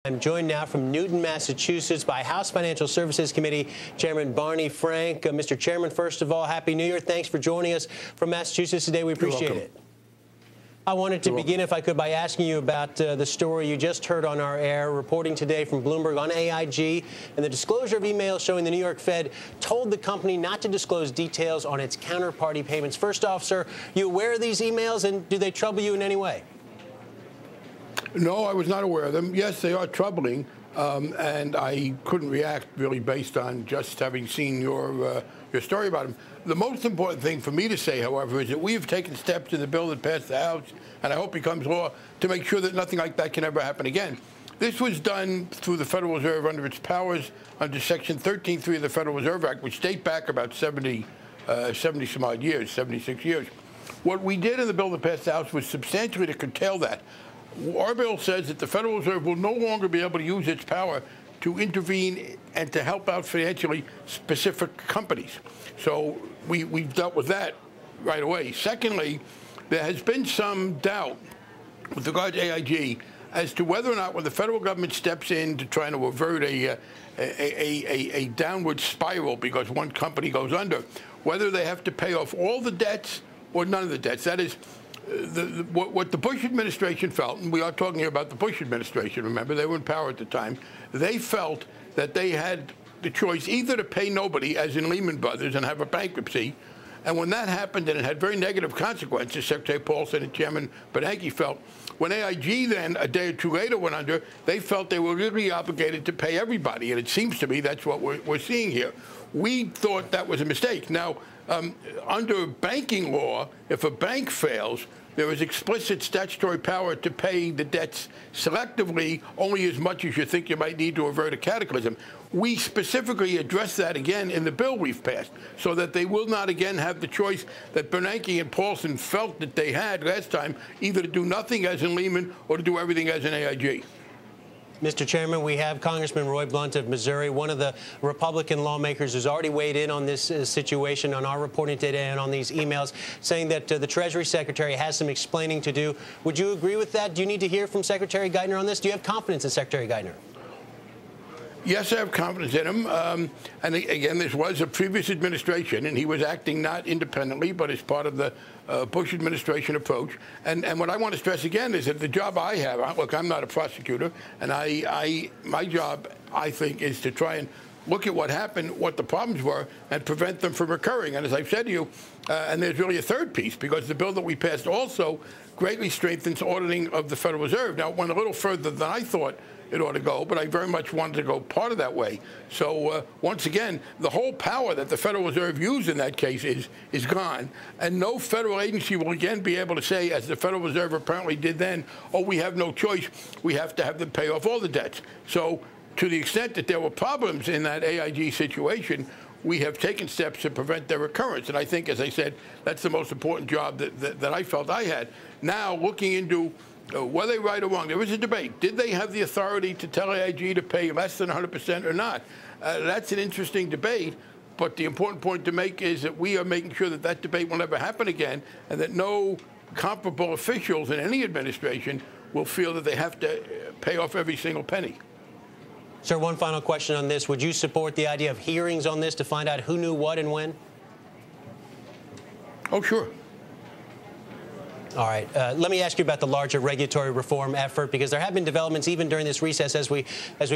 I'm joined now from Newton, Massachusetts by House Financial Services Committee Chairman Barney Frank. Mr. Chairman, first of all, Happy New Year. Thanks for joining us from Massachusetts today. We appreciate it. I wanted to begin, if I could, by asking you about the story you just heard on our air, reporting today from Bloomberg on AIG and the disclosure of emails showing the New York Fed told the company not to disclose details on its counterparty payments. First off, sir, you aware of these emails, and do they trouble you in any way? No, I was not aware of them. Yes, they are troubling, and I couldn't react really based on just having seen your story about them. The most important thing for me to say, however, is that we have taken steps in the bill that passed the House, and I hope becomes law, to make sure that nothing like that can ever happen again. This was done through the Federal Reserve under its powers under Section 13.3 of the Federal Reserve Act, which date back about 70-some odd years, 76 years. What we did in the bill that passed the House was substantially to curtail that. Our bill says that the Federal Reserve will no longer be able to use its power to intervene and to help out financially specific companies. So we've dealt with that right away. Secondly, there has been some doubt with regard to AIG as to whether or not when the federal government steps in to try to avert a downward spiral because one company goes under, whether they have to pay off all the debts or none of the debts. That is, what the Bush administration felt, and we are talking here about the Bush administration, remember, they were in power at the time, they felt that they had the choice either to pay nobody, as in Lehman Brothers, and have a bankruptcy, and when that happened and it had very negative consequences, Secretary Paulson and Chairman Bernanke felt, when AIG then, a day or two later, went under, they felt they were really obligated to pay everybody, and it seems to me that's what we're seeing here. We thought that was a mistake. Now, under banking law, if a bank fails, there is explicit statutory power to pay the debts selectively only as much as you think you might need to avert a cataclysm. We specifically address that again in the bill we've passed so that they will not again have the choice that Bernanke and Paulson felt that they had last time, either to do nothing as in Lehman or to do everything as in AIG. Mr. Chairman, we have Congressman Roy Blunt of Missouri, one of the Republican lawmakers who's already weighed in on this situation, on our reporting today and on these emails, saying that the Treasury Secretary has some explaining to do. Would you agree with that? Do you need to hear from Secretary Geithner on this? Do you have confidence in Secretary Geithner? Yes, I have confidence in him. And again, this was a previous administration, and he was acting not independently, but as part of the Bush administration approach. And what I want to stress again is that the job I have, look, I'm not a prosecutor, and my job, I think, is to try and look at what happened, what the problems were, and prevent them from recurring. And as I've said to you, and there's really a third piece, because the bill that we passed also greatly strengthens auditing of the Federal Reserve. Now, it went a little further than I thought it ought to go, but I very much wanted to go part of that way. So once again, the whole power that the Federal Reserve used in that case is gone, and no federal agency will again be able to say, as the Federal Reserve apparently did then, oh, we have no choice, we have to have them pay off all the debts. So to the extent that there were problems in that AIG situation, we have taken steps to prevent their recurrence. And I think, as I said, that's the most important job that I felt I had. Now, looking into were they right or wrong? There was a debate. Did they have the authority to tell AIG to pay less than 100% or not? That's an interesting debate, but the important point to make is that we are making sure that that debate will never happen again, and that no comparable officials in any administration will feel that they have to pay off every single penny. Sir, one final question on this. Would you support the idea of hearings on this to find out who knew what and when? Oh, sure. All right. Let me ask you about the larger regulatory reform effort, because there have been developments even during this recess, as we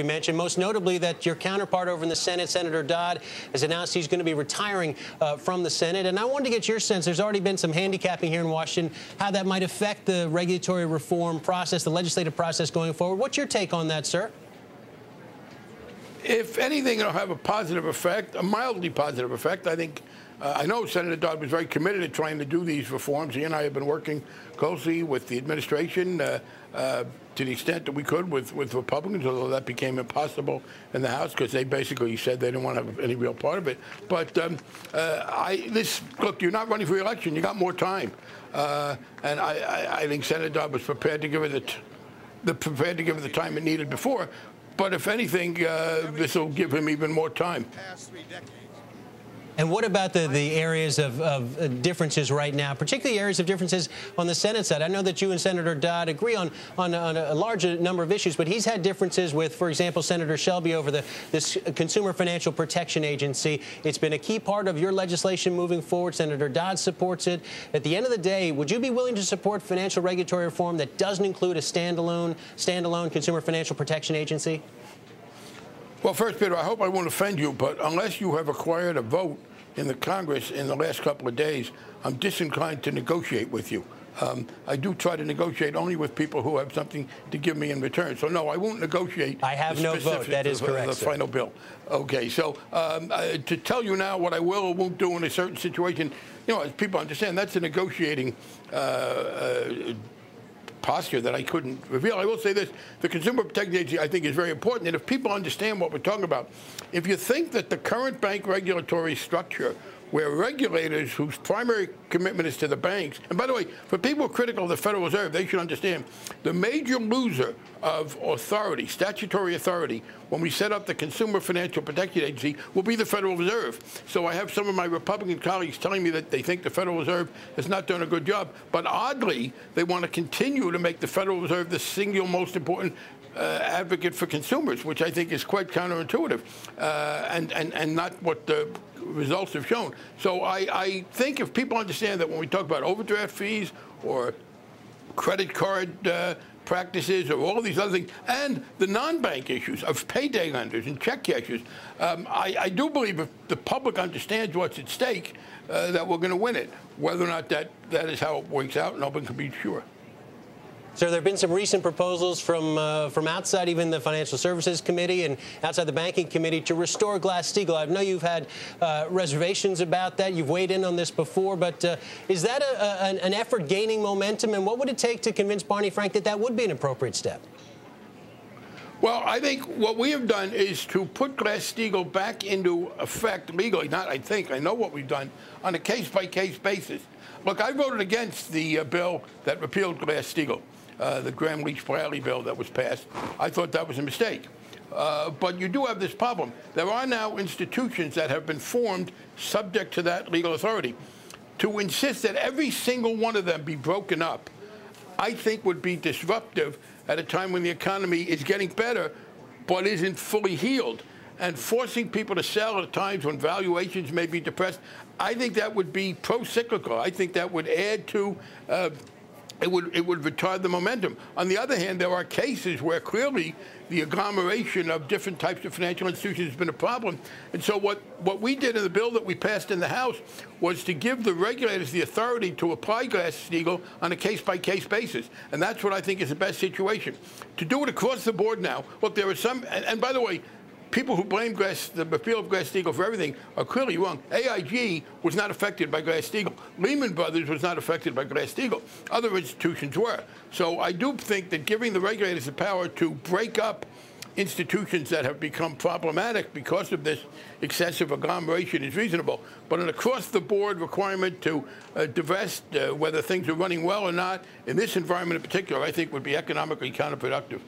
mentioned, most notably that your counterpart over in the Senate, Senator Dodd, has announced he's going to be retiring from the Senate. And I wanted to get your sense. There's already been some handicapping here in Washington, how that might affect the regulatory reform process, the legislative process going forward. What's your take on that, sir? If anything, it'll have a positive effect, a mildly positive effect. I think, I know Senator Dodd was very committed to trying to do these reforms. He and I have been working closely with the administration to the extent that we could with Republicans, although that became impossible in the House because they basically said they didn't want to have any real part of it. But look, you're not running for re-election. You got more time. And I think Senator Dodd was prepared to give it the time it needed before. But if anything, this will give him even more time. And what about the areas of differences right now, particularly areas of differences on the Senate side? I know that you and Senator Dodd agree on a large number of issues, but he's had differences with, for example, Senator Shelby over this Consumer Financial Protection Agency. It's been a key part of your legislation moving forward. Senator Dodd supports it. At the end of the day, would you be willing to support financial regulatory reform that doesn't include a standalone Consumer Financial Protection Agency? Well, first, Peter, I hope I won't offend you, but unless you have acquired a vote in the Congress in the last couple of days, I'm disinclined to negotiate with you. I do try to negotiate only with people who have something to give me in return. So, no, I won't negotiate. I have no vote. That is correct, the final bill. Okay, so to tell you now what I will or won't do in a certain situation, you know, as people understand, that's a negotiating posture that I couldn't reveal. I will say this, the Consumer Protection Agency, I think, is very important. And if people understand what we're talking about, if you think that the current bank regulatory structure, where regulators whose primary commitment is to the banks, and by the way, for people critical of the Federal Reserve, they should understand the major loser of authority, statutory authority, when we set up the Consumer Financial Protection Agency, will be the Federal Reserve. So I have some of my Republican colleagues telling me that they think the Federal Reserve has not done a good job, but oddly, they want to continue to make the Federal Reserve the single most important advocate for consumers, which I think is quite counterintuitive and not what the results have shown. So I think if people understand that when we talk about overdraft fees or credit card practices or all these other things, and the non-bank issues of payday lenders and check cashers, I do believe if the public understands what's at stake, that we're going to win it. Whether or not that is how it works out, no one can be sure. So there have been some recent proposals from outside even the Financial Services Committee and outside the Banking Committee to restore Glass-Steagall. I know you've had reservations about that. You've weighed in on this before, but is that an effort gaining momentum? And what would it take to convince Barney Frank that that would be an appropriate step? Well, I think what we have done is to put Glass-Steagall back into effect legally. Not I think, I know what we've done, on a case-by-case basis. Look, I voted against the bill that repealed Glass-Steagall. The Graham-Leach-Bradley bill that was passed. I thought that was a mistake. But you do have this problem. There are now institutions that have been formed subject to that legal authority. To insist that every single one of them be broken up, I think would be disruptive at a time when the economy is getting better but isn't fully healed. And forcing people to sell at times when valuations may be depressed, I think that would be pro-cyclical. I think that would add to it would retard the momentum. On the other hand, there are cases where clearly the agglomeration of different types of financial institutions has been a problem. And so what we did in the bill that we passed in the House was to give the regulators the authority to apply Glass-Steagall on a case-by-case basis. And that's what I think is the best situation. To do it across the board now, look, there are some, and by the way, people who blame the repeal of Glass-Steagall for everything are clearly wrong. AIG was not affected by Glass-Steagall. Lehman Brothers was not affected by Glass-Steagall. Other institutions were. So I do think that giving the regulators the power to break up institutions that have become problematic because of this excessive agglomeration is reasonable. But an across-the-board requirement to divest whether things are running well or not, in this environment in particular, I think would be economically counterproductive.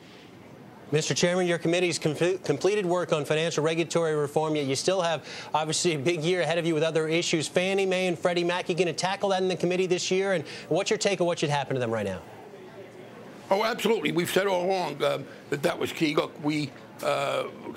Mr. Chairman, your committee's completed work on financial regulatory reform, yet you still have, obviously, a big year ahead of you with other issues. Fannie Mae and Freddie Mac, you going to tackle that in the committee this year? And what's your take on what should happen to them right now? Oh, absolutely. We've said all along that was key. Look,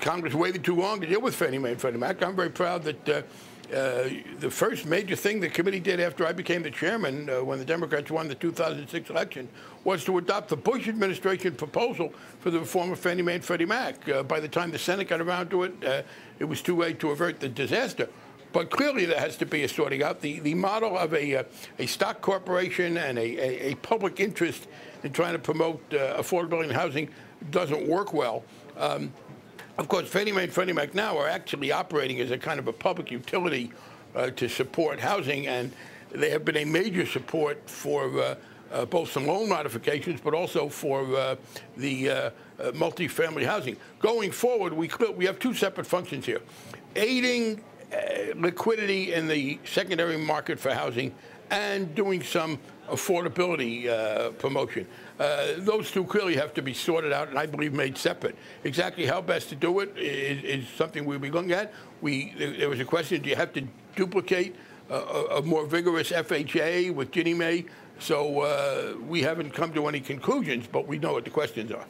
Congress waited too long to deal with Fannie Mae and Freddie Mac. I'm very proud that the first major thing the committee did after I became the chairman when the Democrats won the 2006 election was to adopt the Bush administration proposal for the reform of Fannie Mae and Freddie Mac. By the time the Senate got around to it, it was too late to avert the disaster. But clearly there has to be a sorting out. The model of a stock corporation and a public interest in trying to promote affordability in housing doesn't work well. Of course, Fannie Mae and Freddie Mac now are actually operating as a kind of a public utility to support housing, and they have been a major support for both some loan modifications, but also for the multifamily housing. Going forward, we have two separate functions here: aiding liquidity in the secondary market for housing, and doing some affordability promotion. Those two clearly have to be sorted out, and I believe made separate. Exactly how best to do it is something we'll be looking at. There was a question: do you have to duplicate a more vigorous FHA with Ginnie Mae? So we haven't come to any conclusions, but we know what the questions are.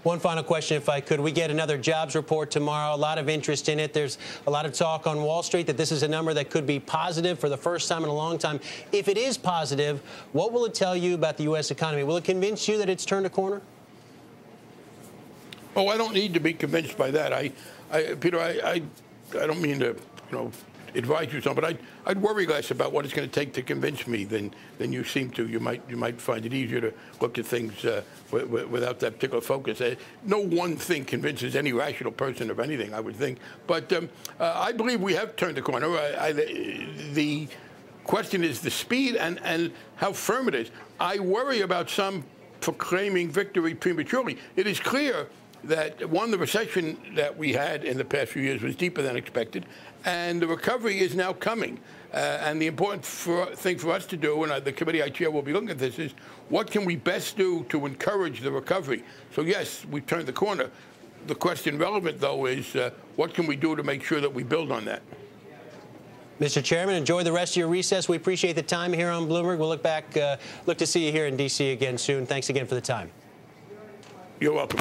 One final question, if I could. We get another jobs report tomorrow. A lot of interest in it. There's a lot of talk on Wall Street that this is a number that could be positive for the first time in a long time. If it is positive, what will it tell you about the U.S. economy? Will it convince you that it's turned a corner? Oh, I don't need to be convinced by that. Peter, I don't mean to, advise you something, but I'd worry less about what it's going to take to convince me than you seem to. You might find it easier to look at things without that particular focus. No one thing convinces any rational person of anything, I would think. But I believe we have turned the corner. The question is the speed and how firm it is. I worry about some proclaiming victory prematurely. It is clear that, one, the recession that we had in the past few years was deeper than expected, and the recovery is now coming. And the important thing for us to do, and the committee I chair will be looking at this, is what can we best do to encourage the recovery? So, yes, we've turned the corner. The question relevant, though, is what can we do to make sure that we build on that? Mr. Chairman, enjoy the rest of your recess. We appreciate the time here on Bloomberg. We'll look to see you here in D.C. again soon. Thanks again for the time. You're welcome.